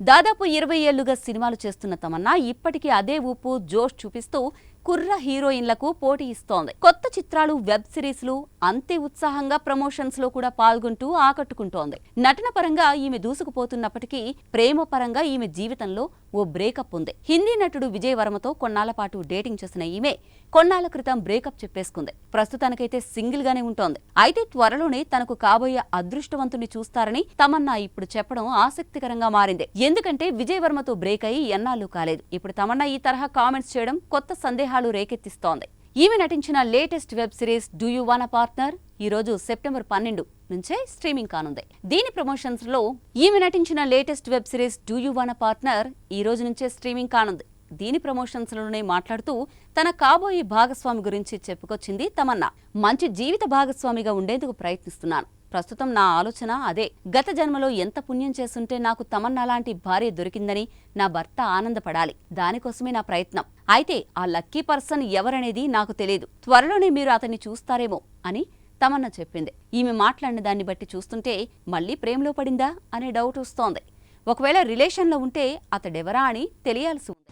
దాదాపు 20 ఏళ్లుగా సినిమాలు చేస్తున్న తమన్నా ఇప్పటికీ అదే ఊపు జోష్ చూపిస్తూ కుర్ర హీరోయిన్లకు పోటీ ఇస్తోంది. కొత్త చిత్రాలు, వెబ్ సిరీస్లు అంతే ఉత్సాహంగా ప్రమోషన్స్ లో కూడా పాల్గొంటూ ఆకట్టుకుంటోంది. నటన పరంగా ఈమె దూసుకుపోతున్నప్పటికీ ప్రేమ పరంగా ఈమె జీవితంలో ఓ బ్రేకప్ ఉంది. హిందీ నటుడు విజయ్ వర్మతో కొన్నాళ్ల పాటు డేటింగ్ చేసిన ఈమె కొన్నాళ్ల క్రితం బ్రేకప్ చెప్పేసుకుంది. ప్రస్తుతానికైతే సింగిల్ గానే ఉంటోంది. అయితే త్వరలోనే తనకు కాబోయే అదృష్టవంతుని చూస్తారని తమన్నా ఇప్పుడు చెప్పడం ఆసక్తికరంగా మారింది. ఎందుకంటే విజయ్ వర్మతో బ్రేక్ అయి ఎన్నాళ్లు కాలేదు. ఇప్పుడు తమన్నా ఈ తరహా కామెంట్స్ చేయడం కొత్త సందేహాలు రేకెత్తిస్తోంది. ఈమె నటించిన latest web series do you wanna partner ఈ రోజు సెప్టెంబర్ 12 నుంచే స్ట్రీమింగ్ కానుంది. దీని ప్రమోషన్స్ లో ఈమె నటించిన latest web series do you wanna partner ఈ రోజు నుంచే స్ట్రీమింగ్ కానుంది. దీని ప్రమోషన్స్ లోనే మాట్లాడుతూ తన కాబోయే భాగస్వామి గురించి చెప్పుకొచ్చింది తమన్నా. మంచి జీవిత భాగస్వామిగా ఉండేందుకు ప్రయత్నిస్తున్నాను. ప్రస్తుతం నా ఆలోచన అదే. గత జన్మలో ఎంత పుణ్యం చేస్తుంటే నాకు తమన్నా లాంటి భార్య దొరికిందని నా భర్త ఆనందపడాలి. దానికోసమే నా ప్రయత్నం. అయితే ఆ లక్కీ పర్సన్ ఎవరనేది నాకు తెలియదు. త్వరలోనే మీరు అతన్ని చూస్తారేమో అని తమన్నా చెప్పింది. ఈమె మాట్లాడిన దాన్ని బట్టి చూస్తుంటే మళ్లీ ప్రేమలో పడిందా అనే డౌట్ వస్తోంది. ఒకవేళ రిలేషన్లో ఉంటే అతడెవరా అని తెలియాల్సి ఉంది.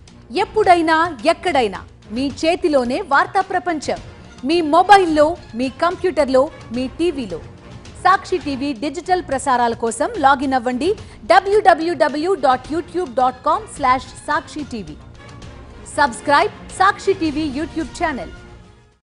ఎప్పుడైనా ఎక్కడైనా మీ చేతిలోనే వార్తా ప్రపంచం. మీ మొబైల్లో, మీ కంప్యూటర్లో, మీ టీవీలో. సాక్షి టీవీ డిజిటల్ ప్రసారాల కోసం లాగిన్ అవ్వండి www.youtube.com/సాక్షి టీవీ. సబ్స్క్రైబ్ సాక్షి టీవీ యూట్యూబ్ ఛానల్.